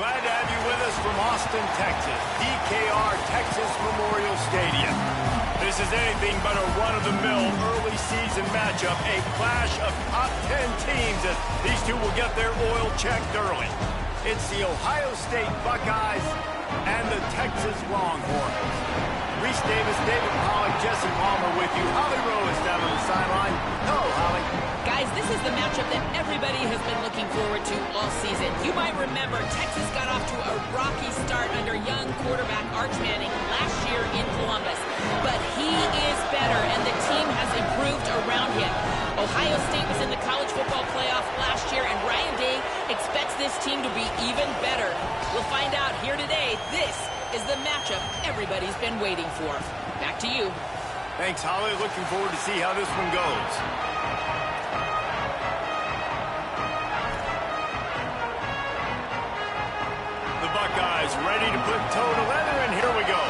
glad to have you with us from Austin, Texas, DKR Texas Memorial Stadium. This is anything but a run-of-the-mill early season matchup, a clash of top 10 teams as these two will get their oil checked early. It's the Ohio State Buckeyes and the Texas Longhorns. Reese Davis, David Pollack, Jesse Palmer with you. Holly Rowe is down on the sideline. Hello, Holly. Guys, this is the matchup that everybody has been looking forward to all season. You might remember Texas got off to a rocky start under young quarterback Arch Manning last year in Columbus. But he is better, and the team has improved around him. Ohio State was in the college football playoff last year, and Ryan Day expects this team to be even better. We'll find out here today. This is the matchup everybody's been waiting for. Back to you. Thanks, Holly. Looking forward to see how this one goes. The Buckeyes ready to put toe to leather, and here we go.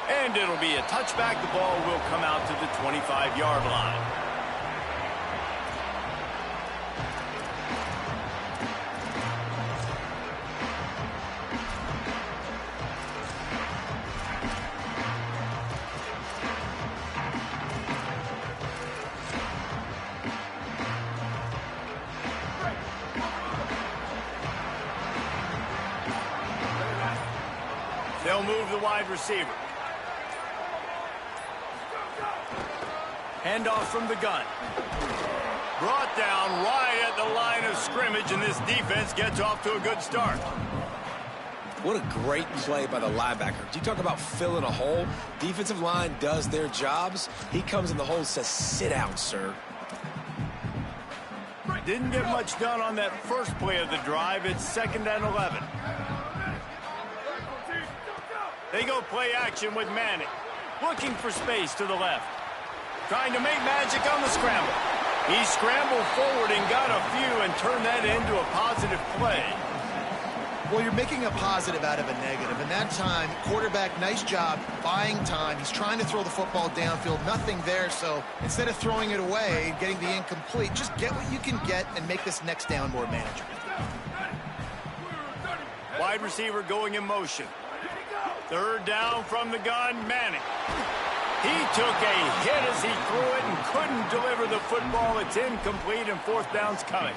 And it'll be a touchback. The ball will come out to the 25-yard line. They'll move the wide receiver. Handoff from the gun. Brought down right at the line of scrimmage, and this defense gets off to a good start. What a great play by the linebacker. You talk about filling a hole. Defensive line does their jobs. He comes in the hole and says, sit down, sir. Didn't get much done on that first play of the drive. It's 2nd and 11. They go play action with Manning. Looking for space to the left. Trying to make magic on the scramble. He scrambled forward and got a few and turned that into a positive play. Well, you're making a positive out of a negative. And that time, quarterback, nice job buying time. He's trying to throw the football downfield. Nothing there. So instead of throwing it away and getting the incomplete, just get what you can get and make this next down more manageable. Wide receiver going in motion. 3rd down from the gun, Manning. He took a hit as he threw it and couldn't deliver the football. It's incomplete, and 4th down's coming.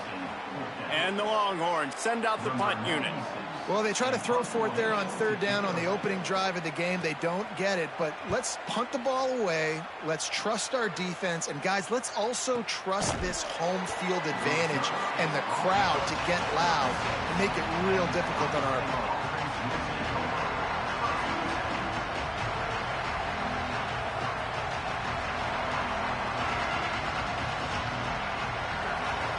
And the Longhorns send out the punt unit. Well, they try to throw for it there on 3rd down on the opening drive of the game. They don't get it, but let's punt the ball away. Let's trust our defense. And, guys, let's also trust this home field advantage and the crowd to get loud and make it real difficult on our opponent.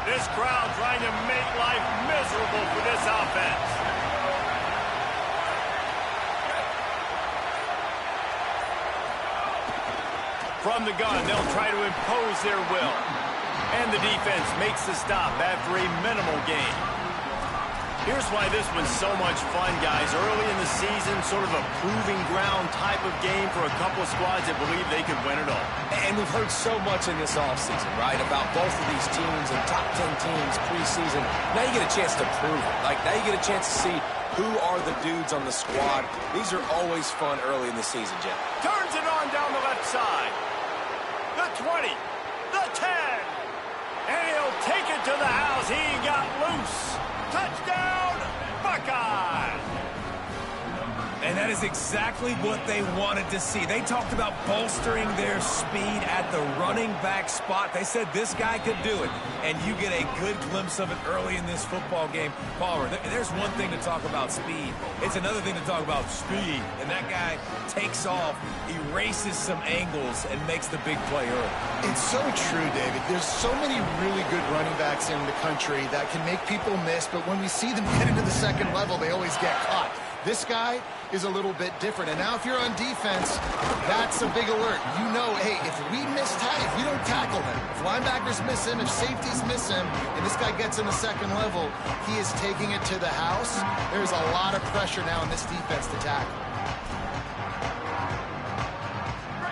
This crowd trying to make life miserable for this offense. From the gun, they'll try to impose their will. And the defense makes the stop after a minimal gain. Here's why this one's so much fun, guys. Early in the season, sort of a proving ground type of game for a couple of squads that believe they could win it all. And we've heard so much in this offseason, right, about both of these teams and top 10 teams preseason. Now you get a chance to prove it. Like, now you get a chance to see who are the dudes on the squad. These are always fun early in the season, Jeff. Turns it on down the left side. The 20, the 10. And he'll take it to the house. He got loose. Touchdown, Buckeyes! And that is exactly what they wanted to see. They talked about bolstering their speed at the running back spot. They said this guy could do it. And you get a good glimpse of it early in this football game. Palmer, there's one thing to talk about speed. It's another thing to talk about speed. And that guy takes off, erases some angles, and makes the big play early. It's so true, David. There's so many really good running backs in the country that can make people miss, but when we see them get into the second level, they always get caught. This guy is a little bit different. And now if you're on defense, that's a big alert. You know, hey, if we don't tackle him, if linebackers miss him, if safeties miss him, and this guy gets in the second level, he is taking it to the house. There's a lot of pressure now on this defense to tackle.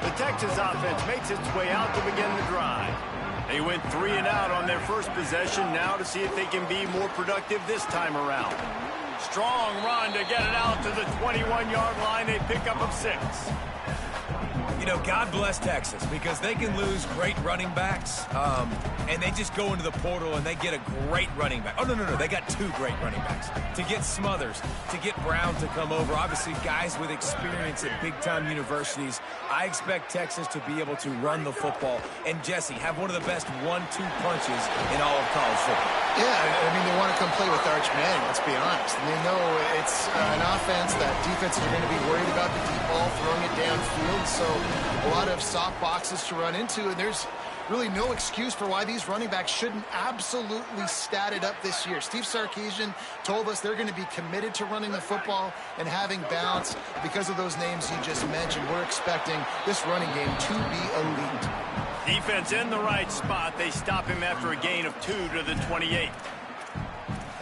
The Texas offense makes its way out to begin the drive. They went 3 and out on their first possession, now to see if they can be more productive this time around. Strong run to get it out to the 21-yard line. They pick up of 6. You know, God bless Texas, because they can lose great running backs, and they just go into the portal and they get a great running back. Oh, no, they got 2 great running backs. To get Smothers, to get Brown to come over, obviously guys with experience at big-time universities. I expect Texas to be able to run the football and, Jesse, have one of the best 1-2 punches in all of college football. Yeah, I mean, they want to come play with Arch Manning, let's be honest. And they know it's an offense that defenses are going to be worried about the deep ball, throwing it downfield. So a lot of soft boxes to run into, and there's really no excuse for why these running backs shouldn't absolutely stat it up this year. Steve Sarkisian told us they're going to be committed to running the football and having balance. Because of those names you just mentioned, we're expecting this running game to be elite. Defense in the right spot. They stop him after a gain of 2 to the 28.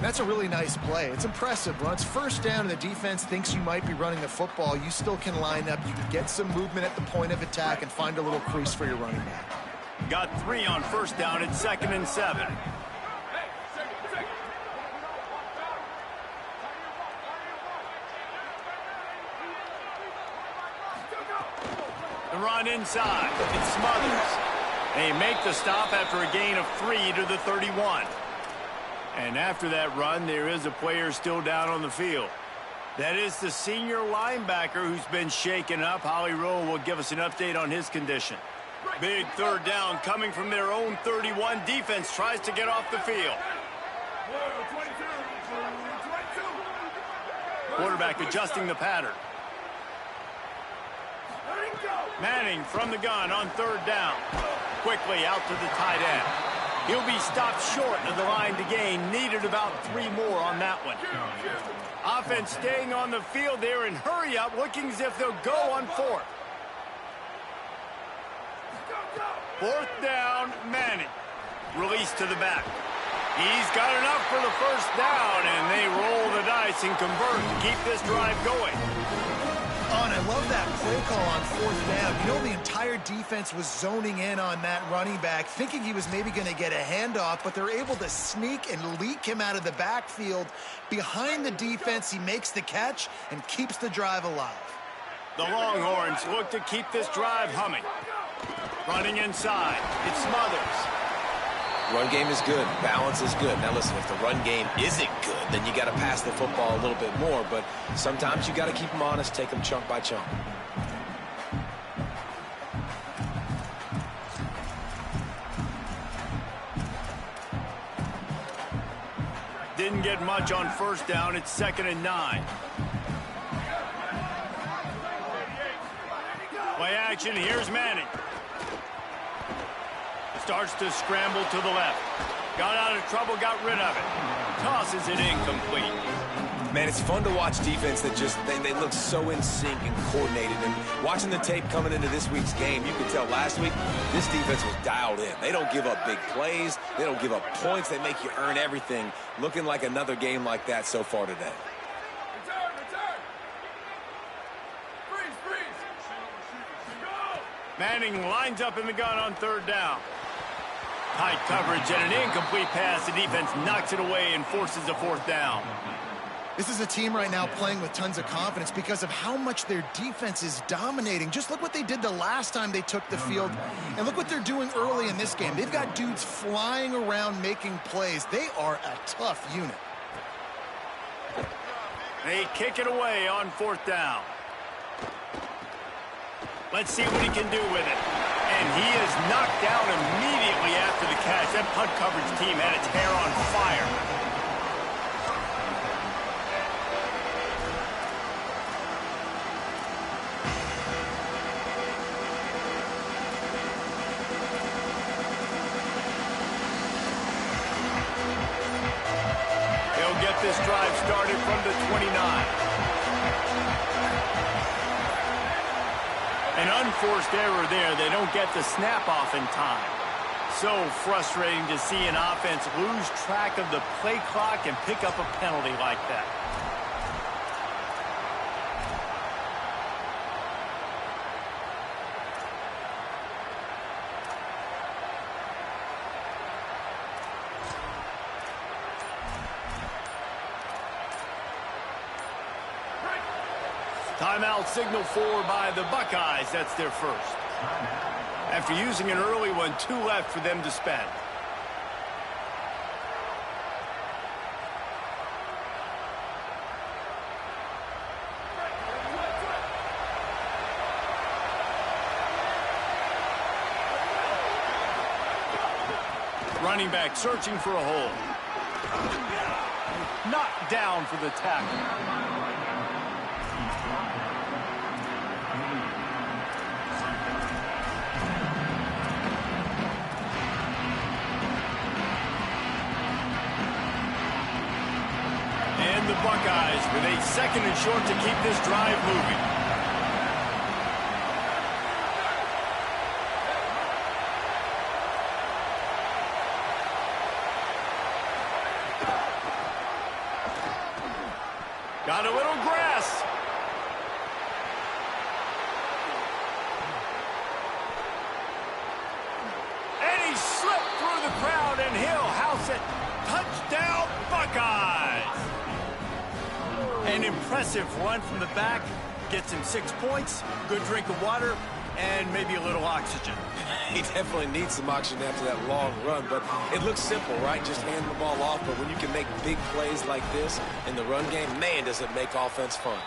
That's a really nice play. It's impressive. When it's first down and the defense thinks you might be running the football, you still can line up. You can get some movement at the point of attack and find a little crease for your running back. Got 3 on first down. It's 2nd and 7. The run inside. It's Smothers. They make the stop after a gain of 3 to the 31. And after that run, there is a player still down on the field. That is the senior linebacker who's been shaken up. Holly Rowe will give us an update on his condition. Big third down coming from their own 31. Defense tries to get off the field. Quarterback adjusting the pattern. Manning from the gun on 3rd down. Quickly out to the tight end. He'll be stopped short of the line to gain. Needed about 3 more on that one. Offense staying on the field there in hurry up, looking as if they'll go on 4th. 4th down, Manning. Release to the back. He's got enough for the first down, and they roll the dice and convert to keep this drive going. Oh, and I love that play call on 4th down. You know, the entire defense was zoning in on that running back, thinking he was maybe going to get a handoff, but they're able to sneak and leak him out of the backfield. Behind the defense, he makes the catch and keeps the drive alive. The Longhorns look to keep this drive humming. Running inside, it's Smothers. Run game is good. Balance is good. Now listen, if the run game isn't good, then you got to pass the football a little bit more. But sometimes you got to keep them honest, take them chunk by chunk. Didn't get much on first down. It's 2nd and 9. Play action. Here's Manning. Starts to scramble to the left. Got out of trouble, got rid of it. Tosses it incomplete. Man, it's fun to watch defense that just, they look so in sync and coordinated. And watching the tape coming into this week's game, you could tell last week this defense was dialed in. They don't give up big plays. They don't give up points. They make you earn everything. Looking like another game like that so far today. Manning lines up in the gun on 3rd down. Tight coverage and an incomplete pass. The defense knocks it away and forces a 4th down. This is a team right now playing with tons of confidence because of how much their defense is dominating. Just look what they did the last time they took the field, and look what they're doing early in this game. They've got dudes flying around making plays. They are a tough unit. They kick it away on 4th down. Let's see what he can do with it. And he is knocked down immediately after the catch. That punt coverage team had its hair on fire. They'll get this drive started from the 29. An unforced error there. They don't get the snap off in time. So frustrating to see an offense lose track of the play clock and pick up a penalty like that. Timeout signaled for by the Buckeyes. That's their first. After using an early one, 2 left for them to spend. Running back searching for a hole. Knocked down for the tackle. And the Buckeyes with a 2nd and short to keep this drive moving. Got a little grass. And he slipped through the crowd, and he'll house it. Touchdown, Buckeyes. An impressive run from the back. Gets him 6 points, good drink of water, and maybe a little oxygen. He definitely needs some oxygen after that long run, but it looks simple, right? Just hand the ball off, but when you can make big plays like this in the run game, man, does it make offense fun.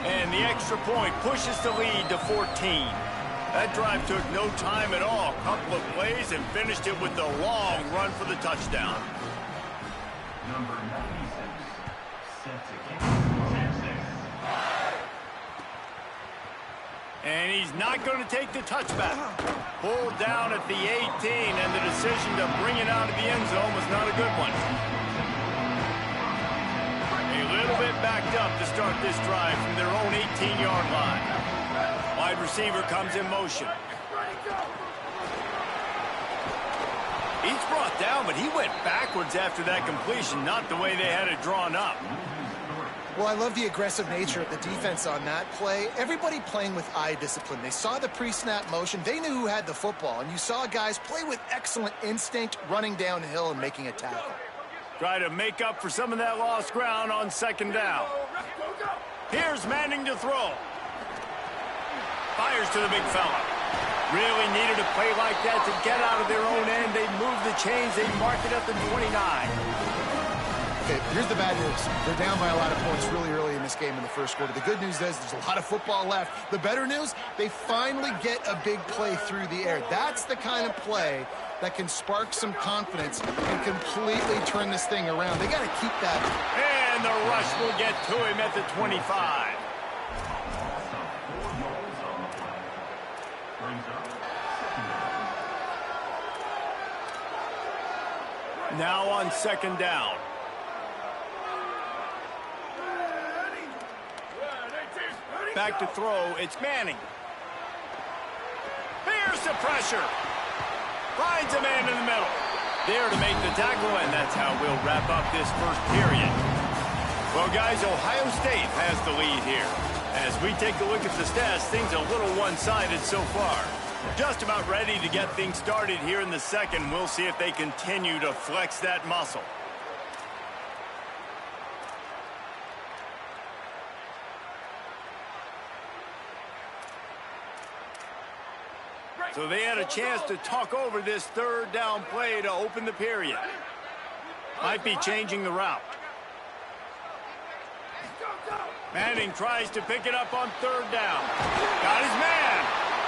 And the extra point pushes the lead to 14. That drive took no time at all. Couple of plays and finished it with the long run for the touchdown. Number 96, set to kick. 10-6. And he's not going to take the touchback. Pulled down at the 18, and the decision to bring it out of the end zone was not a good one. A little bit backed up to start this drive from their own 18-yard line. Wide receiver comes in motion. He's brought down, but he went backwards after that completion, not the way they had it drawn up. Well, I love the aggressive nature of the defense on that play. Everybody playing with eye discipline. They saw the pre-snap motion. They knew who had the football. And you saw guys play with excellent instinct, running downhill and making a tackle. Try to make up for some of that lost ground on 2nd down. Here's Manning to throw. Fires to the big fella. Really needed a play like that to get out of their own end. They move the chains. They mark it at the 29. Okay, here's the bad news. They're down by a lot of points really early in this game in the first quarter. The good news is there's a lot of football left. The better news, they finally get a big play through the air. That's the kind of play that can spark some confidence and completely turn this thing around. They got to keep that. And the rush will get to him at the 25. Now on 2nd down. Back to throw, it's Manning. Here's the pressure. Finds a man in the middle. There to make the tackle, and that's how we'll wrap up this first period. Well, guys, Ohio State has the lead here. As we take a look at the stats, things are a little one-sided so far. Just about ready to get things started here in the second. We'll see if they continue to flex that muscle. So they had a chance to talk over this 3rd down play to open the period. Might be changing the route. Manning tries to pick it up on 3rd down. Got his man.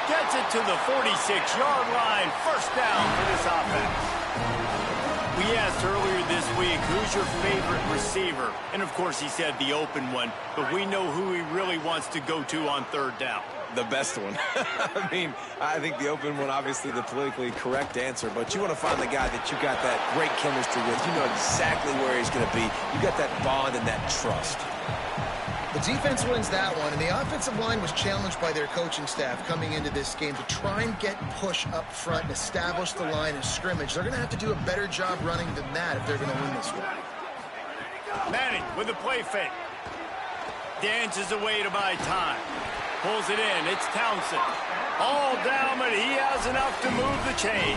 Gets it to the 46-yard line. First down for this offense. We asked earlier this week, who's your favorite receiver? And, of course, he said the open one. But we know who he really wants to go to on 3rd down. The best one. I mean, I think the open one, obviously the politically correct answer, but you want to find the guy that you got that great chemistry with. You know exactly where he's going to be. You got that bond and that trust. The defense wins that one, and the offensive line was challenged by their coaching staff coming into this game to try and get push up front and establish the line of scrimmage. They're going to have to do a better job running than that if they're going to win this one. Manning with a play fake. Dances away to buy time. Pulls it in. It's Townsend. All down, but he has enough to move the chains.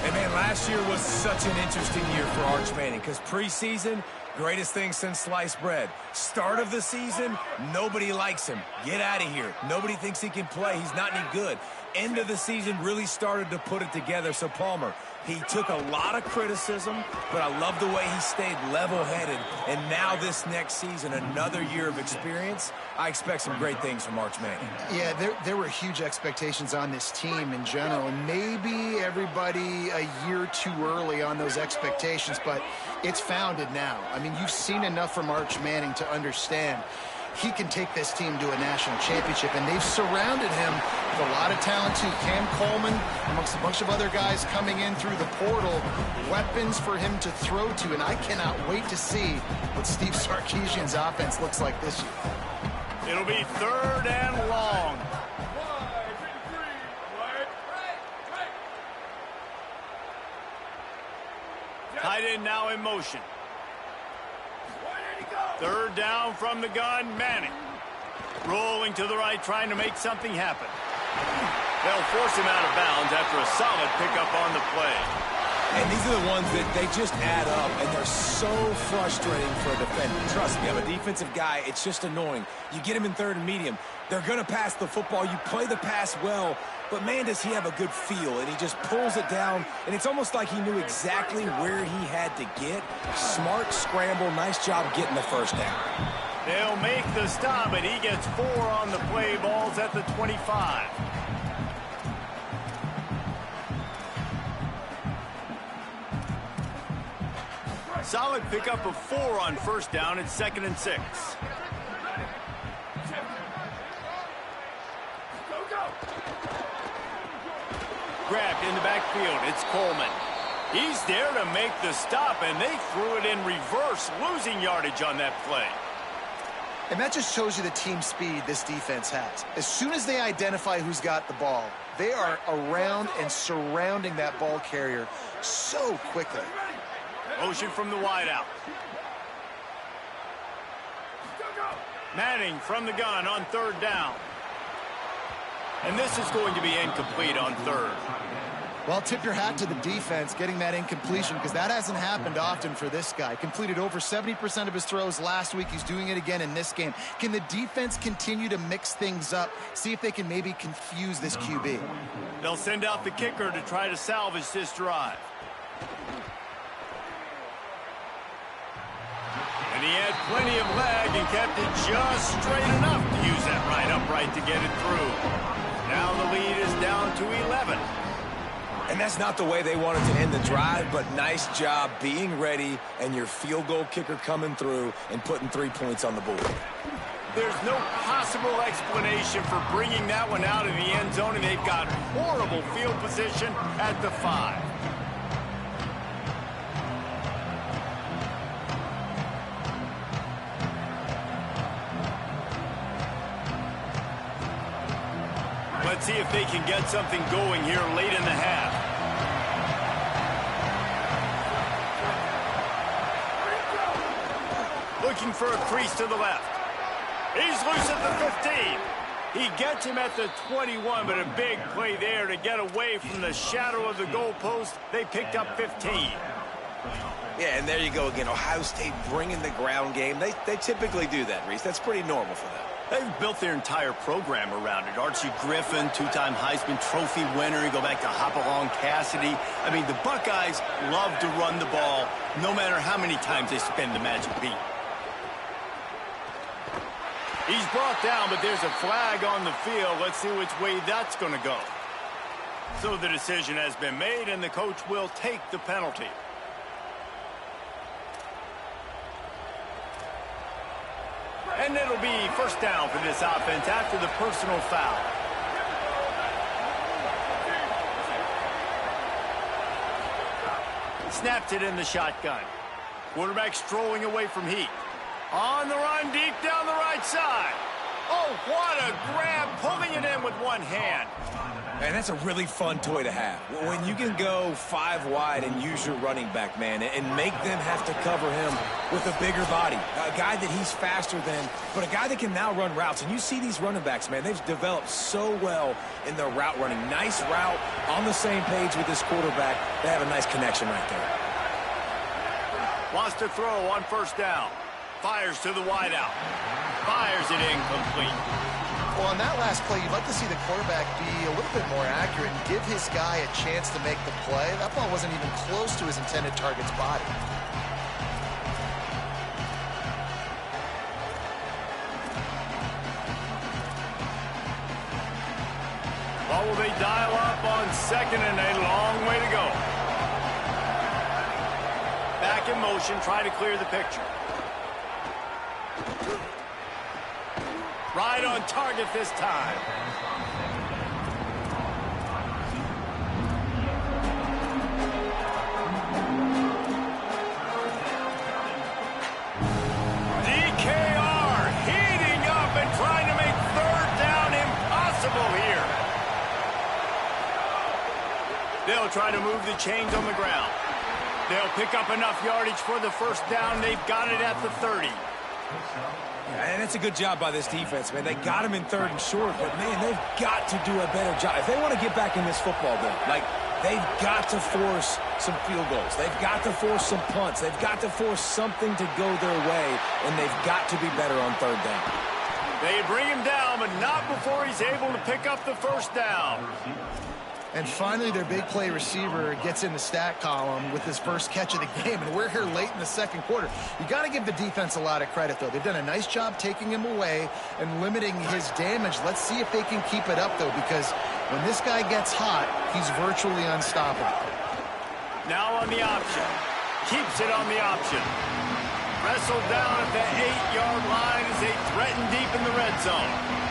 And, man, last year was such an interesting year for Arch Manning because preseason, Greatest thing since sliced bread. Start of the season, nobody likes him. Get out of here. Nobody thinks he can play. He's not any good. End of the season really started to put it together. So Palmer, he took a lot of criticism, but I love the way he stayed level-headed. And now this next season, another year of experience, I expect some great things from Arch Manning. Yeah, there were huge expectations on this team in general, and maybe everybody a year too early on those expectations, but it's founded now. I mean, you've seen enough from Arch Manning to understand he can take this team to a national championship, and they've surrounded him with a lot of talent too. Cam Coleman, amongst a bunch of other guys coming in through the portal, weapons for him to throw to, and I cannot wait to see what Steve Sarkisian's offense looks like this year. It'll be 3rd and long. Tight end now in motion. 3rd down from the gun, Manning. Rolling to the right, trying to make something happen. They'll force him out of bounds after a solid pickup on the play. And these are the ones that they just add up, and they're so frustrating for a defender. Trust me, I'm a defensive guy. It's just annoying. You get him in 3rd and medium. They're going to pass the football. You play the pass well, but, man, does he have a good feel, and he just pulls it down, and it's almost like he knew exactly where he had to get. Smart scramble. Nice job getting the 1st down. They'll make the stop, and he gets 4 on the play. Balls at the 25. Solid pickup of 4 on 1st down. It's 2nd and 6. Grabbed in the backfield. It's Coleman. He's there to make the stop, and they threw it in reverse, losing yardage on that play. And that just shows you the team speed this defense has. As soon as they identify who's got the ball, they are around and surrounding that ball carrier so quickly. Motion from the wideout. Manning from the gun on 3rd down. And this is going to be incomplete on 3rd. Well, tip your hat to the defense getting that incompletion, because that hasn't happened often for this guy. Completed over 70% of his throws last week. He's doing it again in this game. Can the defense continue to mix things up, see if they can maybe confuse this QB? They'll send out the kicker to try to salvage this drive. And he had plenty of leg and kept it just straight enough to use that right upright to get it through. Now the lead is down to 11. And that's not the way they wanted to end the drive, but nice job being ready and your field goal kicker coming through and putting 3 points on the board. There's no possible explanation for bringing that one out of the end zone, and they've got horrible field position at the 5. Let's see if they can get something going here late in the half. Looking for a crease to the left. He's loose at the 15. He gets him at the 21, but a big play there to get away from the shadow of the goalpost. They picked up 15. Yeah, and there you go again. Ohio State bringing the ground game. They typically do that, Reese. That's pretty normal for them. They've built their entire program around it. Archie Griffin, 2-time Heisman Trophy winner. You go back to Hopalong Cassidy. I mean, the Buckeyes love to run the ball no matter how many times they spend the magic beat. He's brought down, but there's a flag on the field. Let's see which way that's going to go. So the decision has been made, and the coach will take the penalty. And it'll be 1st down for this offense after the personal foul. Snapped it in the shotgun. Quarterback strolling away from Heath. On the run, deep down the right side. Oh, what a grab, pulling it in with one hand. And that's a really fun toy to have. When you can go 5 wide and use your running back, man, and make them have to cover him with a bigger body. A guy that he's faster than, but a guy that can now run routes. And you see these running backs, man, they've developed so well in their route running. Nice route, on the same page with this quarterback. They have a nice connection right there. Wants to throw on first down. Fires to the wideout. Fires it incomplete. Well, on that last play, you'd like to see the quarterback be a little bit more accurate and give his guy a chance to make the play. That ball wasn't even close to his intended target's body. Well, will they dial up on second and a long way to go? Back in motion, try to clear the picture. Right on target this time. DKR heating up and trying to make third down impossible here. They'll try to move the chains on the ground. They'll pick up enough yardage for the first down. They've got it at the 30. And it's a good job by this defense, man. They got him in third and short, but, man, they've got to do a better job. If they want to get back in this football game, like, they've got to force some field goals. They've got to force some punts. They've got to force something to go their way, and they've got to be better on third down. They bring him down, but not before he's able to pick up the first down. And finally, their big play receiver gets in the stat column with his first catch of the game, and we're here late in the second quarter. You got to give the defense a lot of credit, though. They've done a nice job taking him away and limiting his damage. Let's see if they can keep it up, though, because when this guy gets hot, he's virtually unstoppable. Now on the option. Keeps it on the option. Wrestled down at the 8-yard line as they threaten deep in the red zone.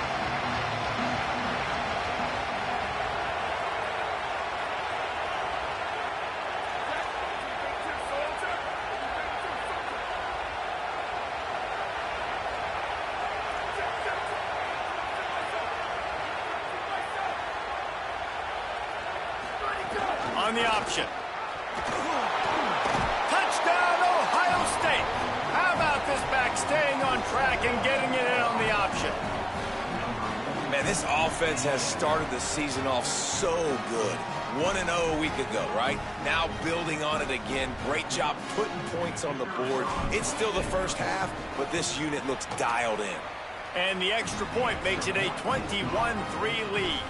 On the option. Touchdown, Ohio State. How about this back staying on track and getting it in on the option? Man, this offense has started the season off so good. 1-0 a week ago, right? Now building on it again. Great job putting points on the board. It's still the first half, but this unit looks dialed in. And the extra point makes it a 21-3 lead.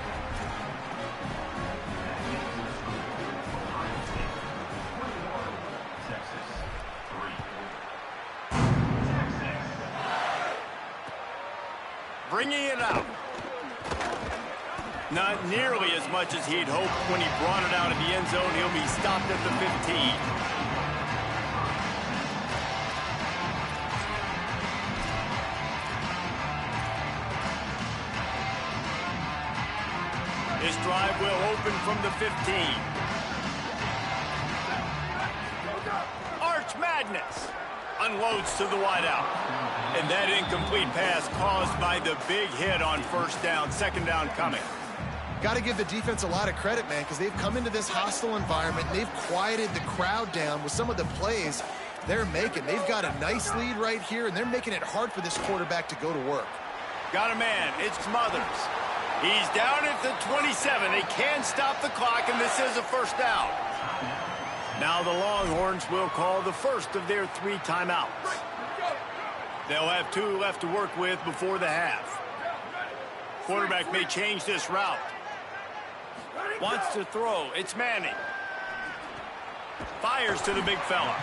Bringing it out. Not nearly as much as he'd hoped when he brought it out of the end zone. He'll be stopped at the 15. This drive will open from the 15. Arch Madness unloads to the wideout. And that incomplete pass caused by the big hit on first down, second down coming. Got to give the defense a lot of credit, man, because they've come into this hostile environment. They've quieted the crowd down with some of the plays they're making. They've got a nice lead right here, and they're making it hard for this quarterback to go to work. Got a man. It's Smothers. He's down at the 27. They can stop the clock, and this is a first down. Now the Longhorns will call the first of their 3 timeouts. They'll have 2 left to work with before the half. Quarterback may change this route. Wants to throw. It's Manning. Fires to the big fella.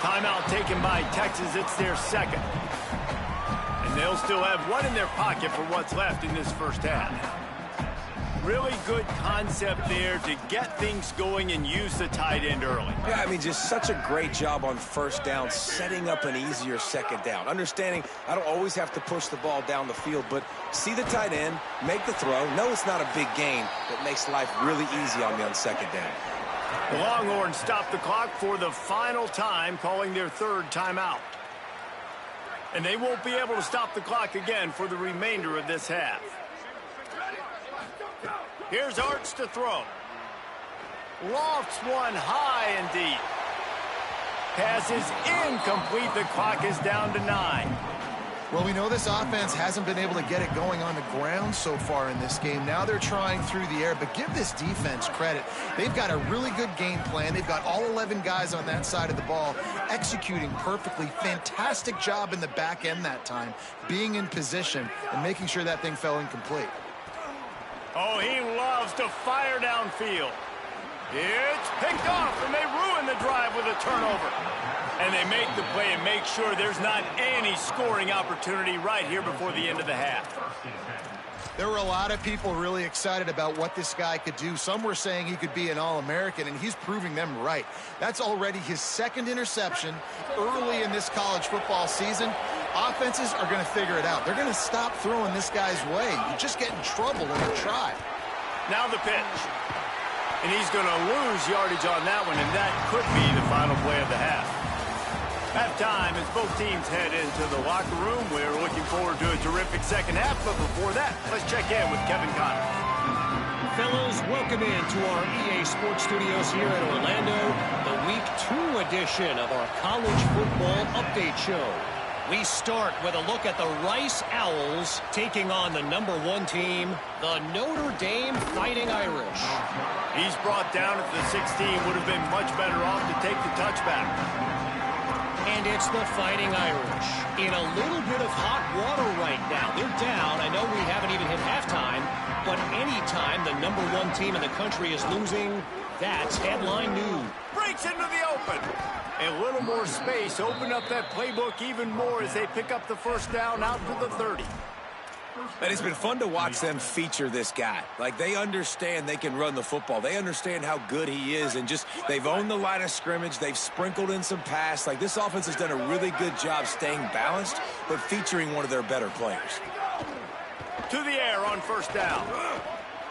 Timeout taken by Texas. It's their second. And they'll still have 1 in their pocket for what's left in this first half. Really good concept there to get things going and use the tight end early. Yeah, I mean, just such a great job on first down, setting up an easier second down. Understanding I don't always have to push the ball down the field, but see the tight end, make the throw. No, it's not a big gain, but makes life really easy on me on second down. The Longhorns stop the clock for the final time, calling their 3rd timeout. And they won't be able to stop the clock again for the remainder of this half. Here's Arch to throw. Lofts one high and deep. Pass is incomplete. The clock is down to 9. Well, we know this offense hasn't been able to get it going on the ground so far in this game. Now they're trying through the air, but give this defense credit. They've got a really good game plan. They've got all 11 guys on that side of the ball executing perfectly. Fantastic job in the back end that time, being in position and making sure that thing fell incomplete. Oh, he loves to fire downfield. It's picked off, and they ruin the drive with a turnover. And they make the play and make sure there's not any scoring opportunity right here before the end of the half. There were a lot of people really excited about what this guy could do. Some were saying he could be an All-American, and he's proving them right. That's already his second interception early in this college football season. Offenses are going to figure it out. They're going to stop throwing this guy's way. You just get in trouble when you try. Now the pitch. And he's going to lose yardage on that one, and that could be the final play of the half. Halftime as both teams head into the locker room. We're looking forward to a terrific second half, but before that, let's check in with Kevin Connor. Fellas, welcome into our EA Sports Studios here in Orlando, the Week 2 edition of our college football update show. We start with a look at the Rice Owls taking on the #1 team, the Notre Dame Fighting Irish. He's brought down at the 16, would have been much better off to take the touchback. And it's the Fighting Irish in a little bit of hot water right now. They're down. I know we haven't even hit halftime, but anytime the #1 team in the country is losing, that's headline news. Breaks into the open. A little more space. Open up that playbook even more as they pick up the first down out to the 30. And it's been fun to watch them feature this guy. Like, they understand they can run the football. They understand how good he is, and just they've owned the line of scrimmage. They've sprinkled in some pass. Like, this offense has done a really good job staying balanced, but featuring one of their better players. To the air on first down.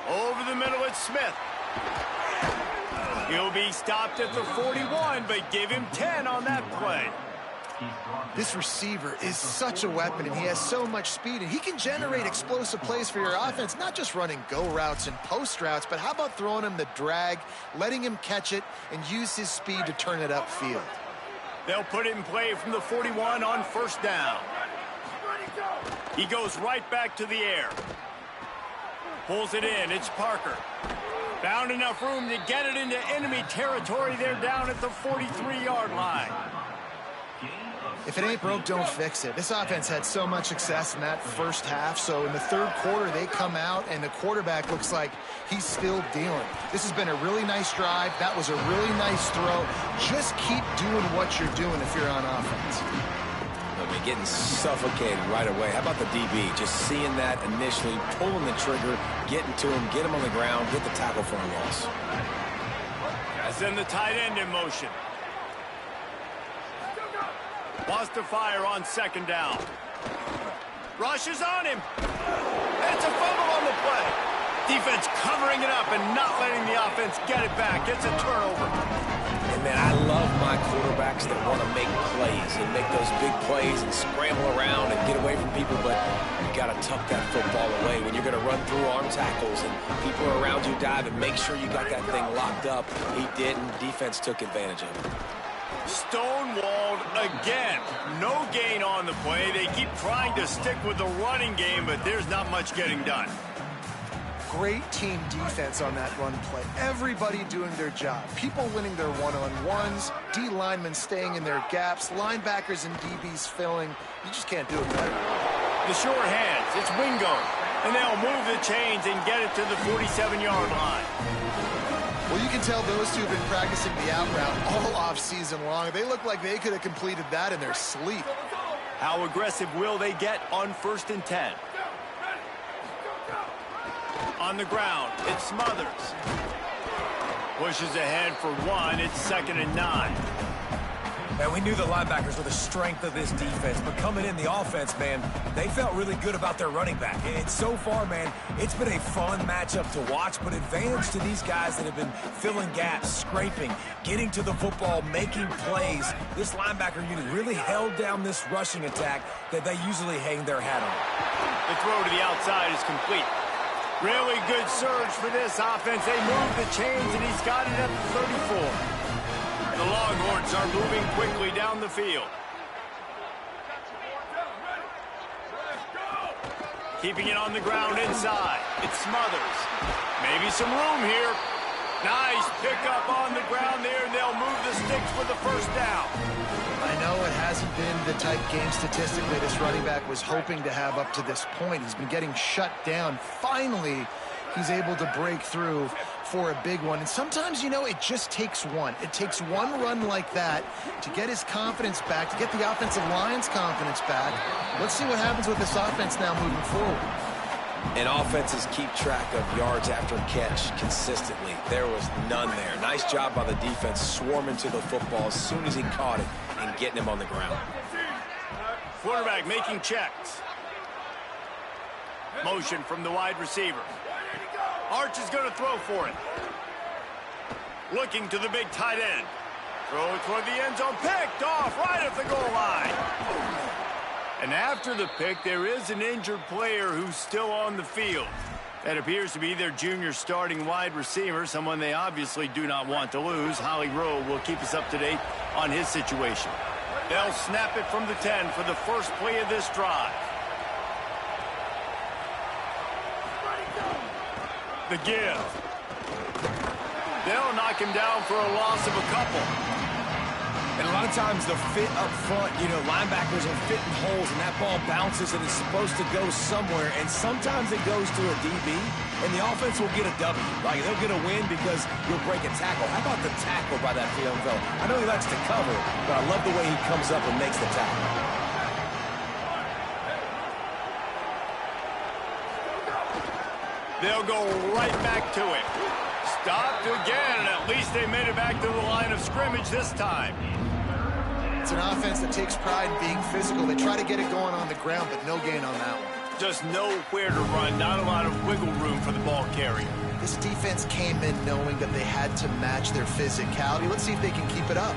Over the middle, it's Smith. He'll be stopped at the 41, but give him 10 on that play. This receiver is such a weapon, and he has so much speed, and he can generate explosive plays for your offense, not just running go routes and post routes, but how about throwing him the drag, letting him catch it, and use his speed to turn it upfield. They'll put it in play from the 41 on first down. He goes right back to the air. Pulls it in. It's Parker. Found enough room to get it into enemy territory. They're down at the 43-yard line. If it ain't broke, don't fix it. This offense had so much success in that first half, so in the third quarter, they come out, and the quarterback looks like he's still dealing. This has been a really nice drive. That was a really nice throw. Just keep doing what you're doing if you're on offense. They'll be getting suffocated right away. How about the DB? Just seeing that initially, pulling the trigger, getting to him, get him on the ground, get the tackle for a loss. Send the tight end in motion. Wants to fire on second down. Rushes on him. And it's a fumble on the play. Defense covering it up and not letting the offense get it back. It's a turnover. And, man, I love my quarterbacks that want to make plays and make those big plays and scramble around and get away from people, but you got to tuck that football away. When you're going to run through arm tackles and people are around you diving, make sure you got that thing locked up. He didn't. Defense took advantage of it. Stonewalled again. No gain on the play. They keep trying to stick with the running game, but there's not much getting done. Great team defense on that run play. Everybody doing their job. People winning their one-on-ones, D linemen staying in their gaps, linebackers and DBs filling. You just can't do it better. The short hands, it's Wingo. And they'll move the chains and get it to the 47-yard line. Well, you can tell those two have been practicing the out route all off-season long. They look like they could have completed that in their sleep. How aggressive will they get on 1st and 10? On the ground, it's Smothers. Pushes ahead for one. It's 2nd and 9. And we knew the linebackers were the strength of this defense, but coming in the offense, man, they felt really good about their running back. And so far, man, it's been a fun matchup to watch, but advantage to these guys that have been filling gaps, scraping, getting to the football, making plays. This linebacker unit really held down this rushing attack that they usually hang their hat on. The throw to the outside is complete. Really good surge for this offense. They move the chains, and he's got it at the 34. The Longhorns are moving quickly down the field. Keeping it on the ground inside. It smothers. Maybe some room here. Nice pickup on the ground there, and they'll move the sticks for the first down. I know it hasn't been the type game statistically this running back was hoping to have up to this point. He's been getting shut down. Finally, he's able to break through for a big one. And sometimes, you know, it just takes one. It takes one run like that to get his confidence back, to get the offensive line's confidence back. Let's see what happens with this offense now moving forward. And offenses keep track of yards after catch consistently. There was none there. Nice job by the defense swarming to the football as soon as he caught it and getting him on the ground. Quarterback making checks. Motion from the wide receiver. Arch is going to throw for it. Looking to the big tight end. Throw it toward the end zone. Picked off right at the goal line. And after the pick, there is an injured player who's still on the field. That appears to be their junior starting wide receiver, someone they obviously do not want to lose. Holly Rowe will keep us up to date on his situation. They'll snap it from the 10 for the first play of this drive. The give. They'll knock him down for a loss of a couple. And a lot of times the fit up front, you know, linebackers are fitting holes and that ball bounces and it's supposed to go somewhere. And sometimes it goes to a DB and the offense will get a W. Like they'll get a win because you'll break a tackle. How about the tackle by that young fella? I know he likes to cover, but I love the way he comes up and makes the tackle. They'll go right back to it. Stopped again, and at least they made it back to the line of scrimmage this time. It's an offense that takes pride in being physical. They try to get it going on the ground, but no gain on that one. Just nowhere to run, not a lot of wiggle room for the ball carrier. This defense came in knowing that they had to match their physicality. Let's see if they can keep it up.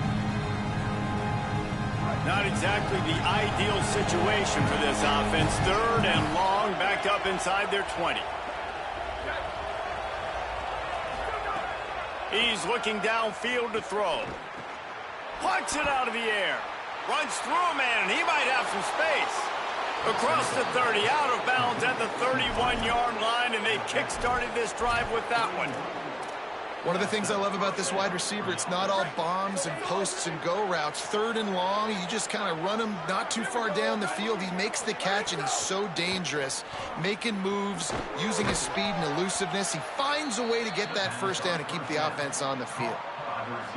Not exactly the ideal situation for this offense. Third and long, back up inside their 20. He's looking downfield to throw. Plucks it out of the air. Runs through a man, and he might have some space. Across the 30, out of bounds at the 31-yard line, and they kick-started this drive with that one. One of the things I love about this wide receiver, it's not all bombs and posts and go routes. Third and long, you just kind of run him not too far down the field. He makes the catch, and he's so dangerous, making moves, using his speed and elusiveness. He finds a way to get that first down and keep the offense on the field.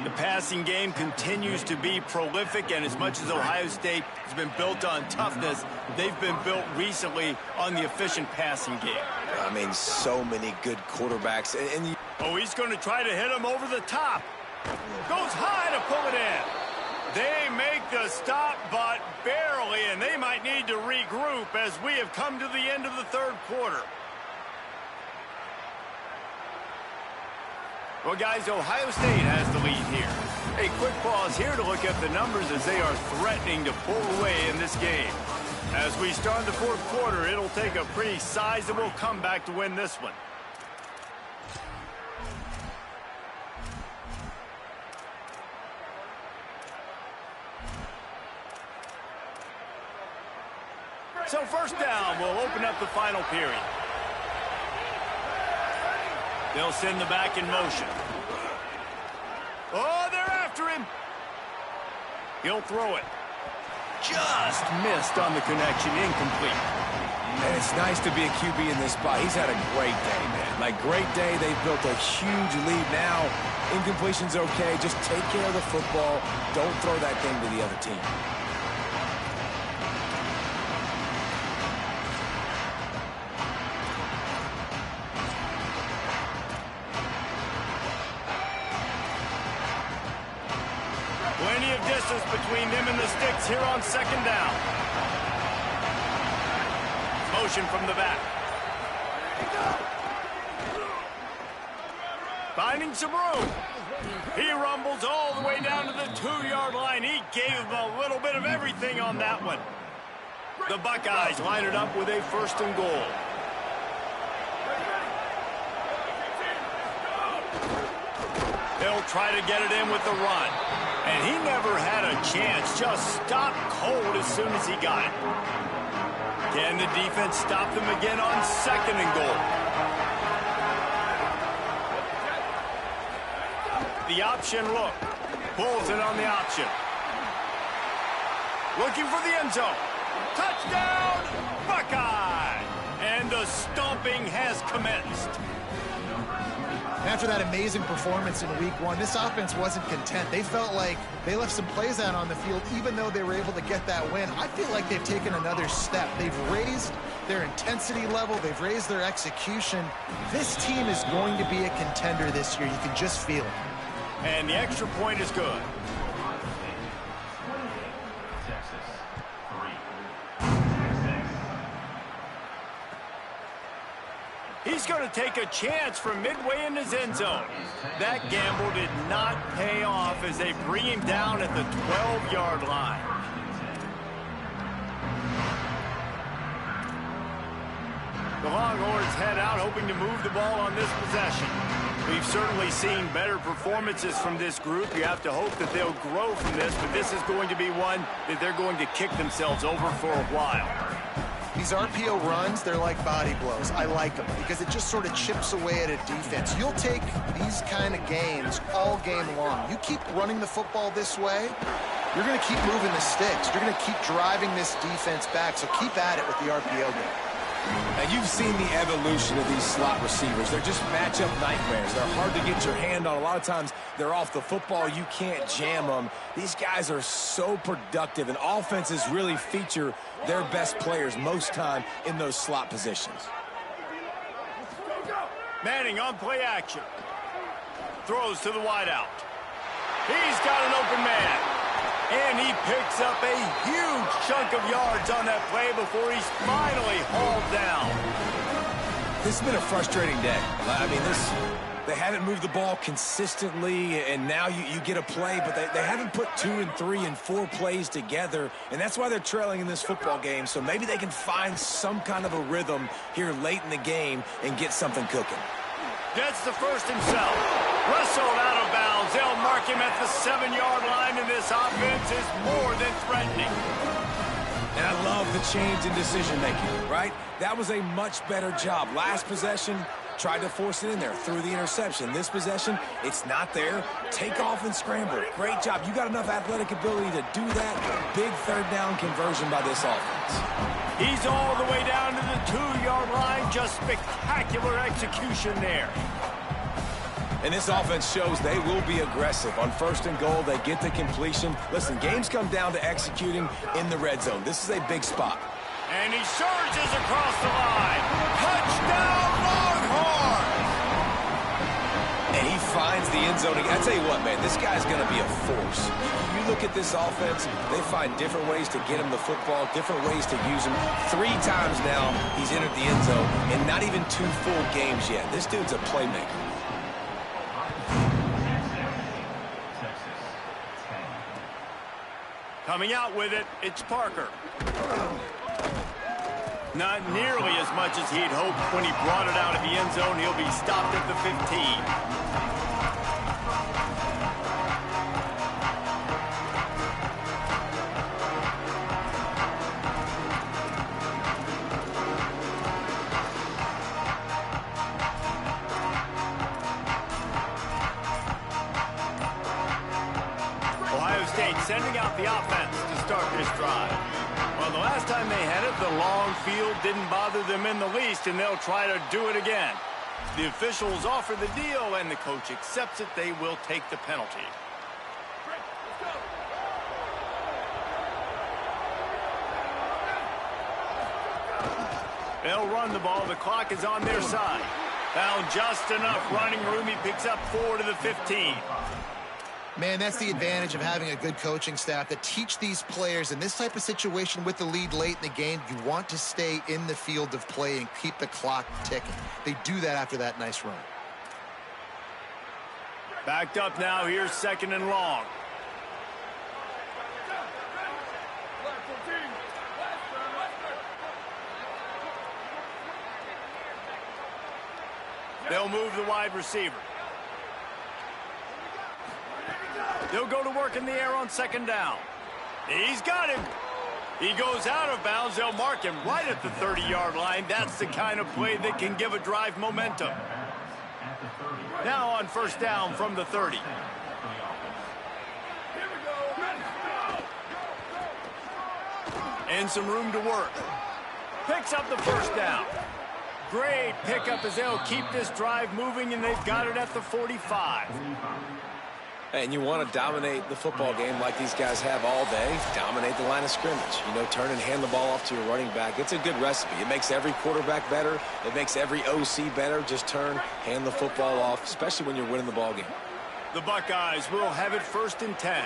The passing game continues to be prolific, and as much as Ohio State has been built on toughness, they've been built recently on the efficient passing game. I mean, so many good quarterbacks. Oh, he's going to try to hit him over the top. Goes high to pull it in. They make the stop, but barely, and they might need to regroup as we have come to the end of the third quarter. Well, guys, Ohio State has the lead here. A quick pause here to look at the numbers as they are threatening to pull away in this game. As we start the fourth quarter, it'll take a pretty sizable comeback to win this one. So first down will open up the final period. They'll send the back in motion. Oh, they're after him. He'll throw it. Just missed on the connection, incomplete. And it's nice to be a QB in this spot. He's had a great day, man. Like, great day. They've built a huge lead now. Incompletion's okay. Just take care of the football. Don't throw that thing to the other team. Plenty of distance between them and the sticks here on second down. Motion from the back. Finding some room. He rumbles all the way down to the 2-yard line. He gave him a little bit of everything on that one. The Buckeyes line it up with a first and goal. They'll try to get it in with the run. And he never had a chance. Just stopped cold as soon as he got it. Can the defense stop them again on 2nd and goal? The option look. Pulls it on the option. Looking for the end zone. Touchdown, Buckeye! And the stomping has commenced. After that amazing performance in week 1, this offense wasn't content. They felt like they left some plays out on the field, even though they were able to get that win. I feel like they've taken another step. They've raised their intensity level. They've raised their execution. This team is going to be a contender this year. You can just feel it. And the extra point is good. He's going to take a chance from midway in his end zone. That gamble did not pay off as they bring him down at the 12-yard line. The Longhorns head out, hoping to move the ball on this possession. We've certainly seen better performances from this group. You have to hope that they'll grow from this, but this is going to be one that they're going to kick themselves over for a while. These RPO runs, they're like body blows. I like them because it just sort of chips away at a defense. You'll take these kind of games all game long. You keep running the football this way, you're going to keep moving the sticks. You're going to keep driving this defense back, so keep at it with the RPO game. And you've seen the evolution of these slot receivers. They're just matchup nightmares. They're hard to get your hand on. A lot of times they're off the football. You can't jam them. These guys are so productive, and offenses really feature their best players most time in those slot positions. Manning on play action. Throws to the wideout. He's got an open man. And he picks up a huge chunk of yards on that play before he's finally hauled down. This has been a frustrating day. I mean, they haven't moved the ball consistently, and now you get a play, but they haven't put 2 and 3 and 4 plays together, and that's why they're trailing in this football game. So maybe they can find some kind of a rhythm here late in the game and get something cooking. Gets the first himself. Wrestled out of bounds. They'll mark him at the 7-yard line, and this offense is more than threatening. And I love the change in decision-making, right? That was a much better job. Last possession, tried to force it in there through the interception. This possession, it's not there. Take off and scramble. Great job. You got enough athletic ability to do that. Big third down conversion by this offense. He's all the way down to the 2-yard line. Just spectacular execution there. And this offense shows they will be aggressive. On 1st and goal, they get the completion. Listen, games come down to executing in the red zone. This is a big spot. And he surges across the line. Touchdown, Longhorns! And he finds the end zone. I tell you what, man, this guy's going to be a force. You look at this offense, they find different ways to get him the football, different ways to use him. 3 times now he's entered the end zone, and not even 2 full games yet. This dude's a playmaker. Coming out with it, it's Parker. Not nearly as much as he'd hoped when he brought it out of the end zone. He'll be stopped at the 15. Sending out the offense to start this drive. Well, the last time they had it, the long field didn't bother them in the least, and they'll try to do it again. The officials offer the deal, and the coach accepts it. They will take the penalty. They'll run the ball. The clock is on their side. Found just enough running room. He picks up 4 to the 15. Man, that's the advantage of having a good coaching staff that teach these players in this type of situation with the lead late in the game. You want to stay in the field of play and keep the clock ticking. They do that after that nice run. Backed up now. Here's 2nd and long. They'll move the wide receiver. They'll go to work in the air on 2nd down. He's got him. He goes out of bounds. They'll mark him right at the 30-yard line. That's the kind of play that can give a drive momentum. Now on first down from the 30. And some room to work. Picks up the first down. Great pickup as they'll keep this drive moving, and they've got it at the 45. And you want to dominate the football game like these guys have all day. Dominate the line of scrimmage. You know, turn and hand the ball off to your running back. It's a good recipe. It makes every quarterback better. It makes every OC better. Just turn, hand the football off, especially when you're winning the ball game. The Buckeyes will have it 1st and 10.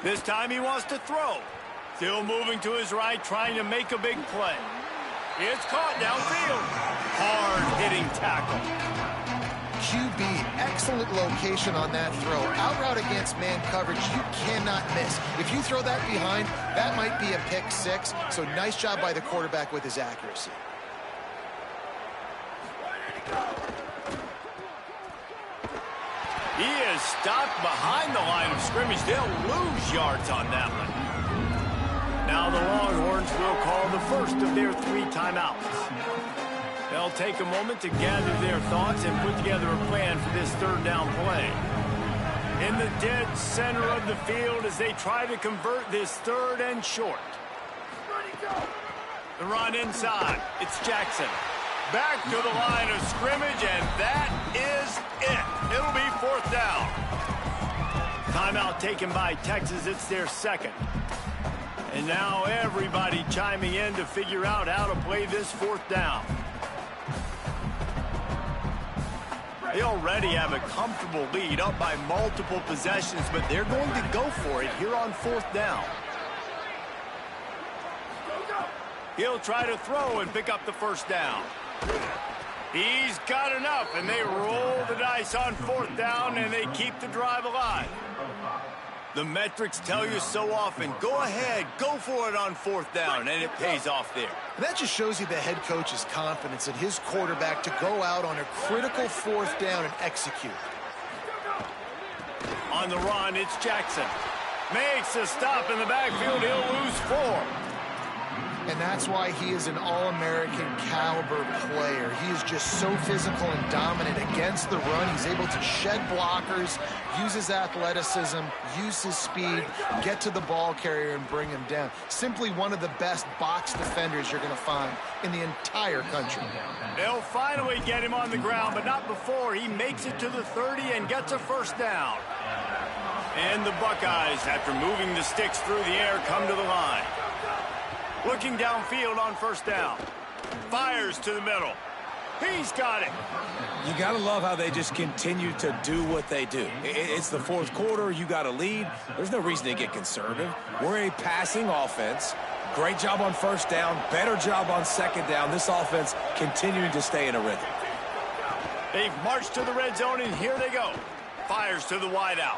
This time he wants to throw. Still moving to his right, trying to make a big play. It's caught downfield. Hard-hitting tackle. QB, excellent location on that throw. Out route against man coverage, you cannot miss. If you throw that behind, that might be a pick 6. So nice job by the quarterback with his accuracy. He is stopped behind the line of scrimmage. They'll lose yards on that one. Now the Longhorns will call the first of their 3 timeouts. They'll take a moment to gather their thoughts and put together a plan for this 3rd down play. In the dead center of the field as they try to convert this 3rd and short. The run inside. It's Jackson. Back to the line of scrimmage, and that is it. It'll be 4th down. Timeout taken by Texas. It's their 2nd. And now everybody chiming in to figure out how to play this 4th down. They already have a comfortable lead, up by multiple possessions, but they're going to go for it here on 4th down. He'll try to throw and pick up the 1st down. He's got enough, and they roll the dice on 4th down, and they keep the drive alive. The metrics tell you so often, go ahead, go for it on 4th down, and it pays off there. And that just shows you the head coach's confidence in his quarterback to go out on a critical 4th down and execute. On the run, it's Jackson. Makes a stop in the backfield. He'll lose 4. And that's why he is an all-American caliber player. He is just so physical and dominant against the run. He's able to shed blockers, use his athleticism, use his speed, get to the ball carrier and bring him down. Simply one of the best box defenders you're going to find in the entire country. They'll finally get him on the ground, but not before he makes it to the 30 and gets a 1st down. And the Buckeyes, after moving the sticks through the air, come to the line. Looking downfield on 1st down. Fires to the middle. He's got it. You got to love how they just continue to do what they do. It's the 4th quarter. You got a lead. There's no reason to get conservative. We're a passing offense. Great job on 1st down. Better job on 2nd down. This offense continuing to stay in a rhythm. They've marched to the red zone, and here they go. Fires to the wideout.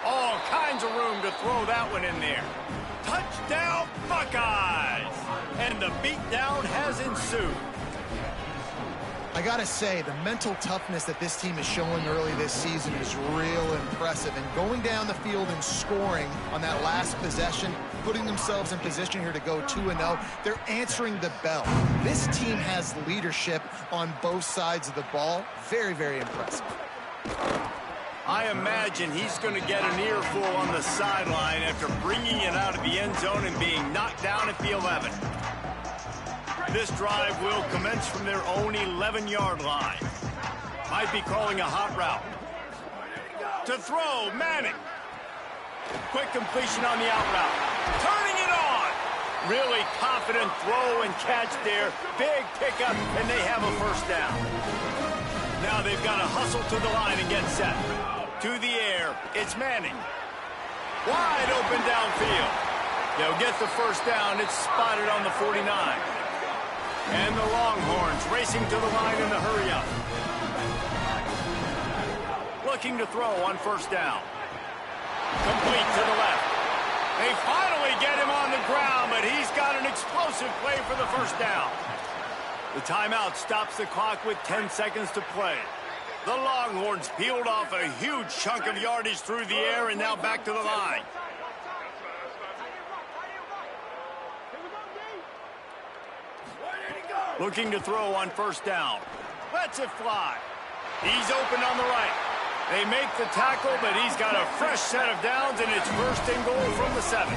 All kinds of room to throw that one in there. Touchdown, Buckeyes! And the beatdown has ensued. I gotta say, the mental toughness that this team is showing early this season is real impressive. And going down the field and scoring on that last possession, putting themselves in position here to go 2-0, they're answering the bell. This team has leadership on both sides of the ball. Very, very impressive. I imagine he's going to get an earful on the sideline after bringing it out of the end zone and being knocked down at the 11. This drive will commence from their own 11-yard line. Might be calling a hot route. To throw, Manning. Quick completion on the out route. Turning it on. Really confident throw and catch there. Big pickup, and they have a 1st down. Now they've got to hustle to the line and get set. To the air, it's Manning. Wide open downfield. They'll get the 1st down. It's spotted on the 49. And the Longhorns racing to the line in the hurry up. Looking to throw on 1st down. Complete to the left. They finally get him on the ground, but he's got an explosive play for the 1st down. The timeout stops the clock with 10 seconds to play. The Longhorns peeled off a huge chunk of yardage through the air and now back to the line. Looking to throw on first down. Lets it fly. He's open on the right. They make the tackle, but he's got a fresh set of downs, and it's first and goal from the 7.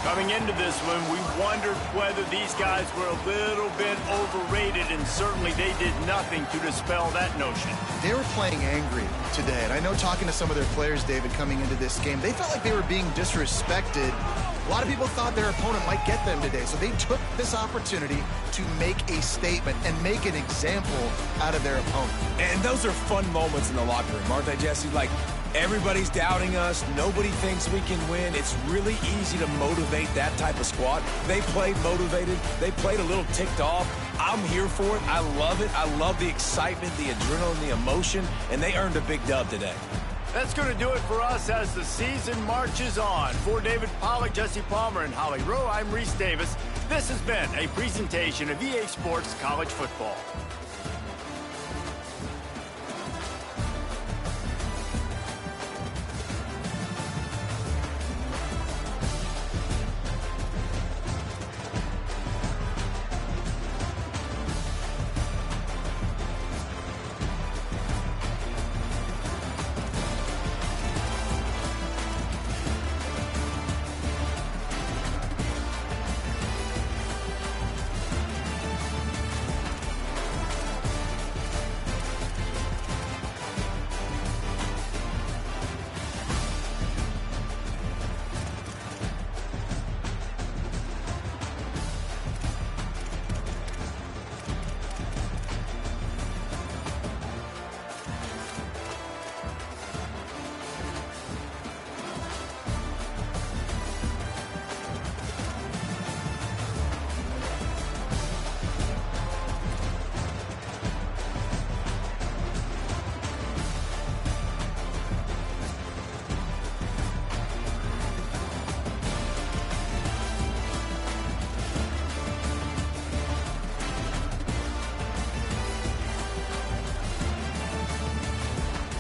Coming into this one, we wondered whether these guys were a little bit overrated, and certainly they did nothing to dispel that notion. They were playing angry today, and I know talking to some of their players, David, coming into this game, they felt like they were being disrespected. A lot of people thought their opponent might get them today, so they took this opportunity to make a statement and make an example out of their opponent. And those are fun moments in the locker room, aren't they, Jesse? Like, everybody's doubting us. Nobody thinks we can win. It's really easy to motivate that type of squad. They played motivated. They played a little ticked off. I'm here for it. I love it. I love the excitement, the adrenaline, the emotion, and they earned a big dub today. That's going to do it for us as the season marches on. For David Pollack, Jesse Palmer, and Holly Rowe, I'm Reese Davis. This has been a presentation of EA Sports College Football.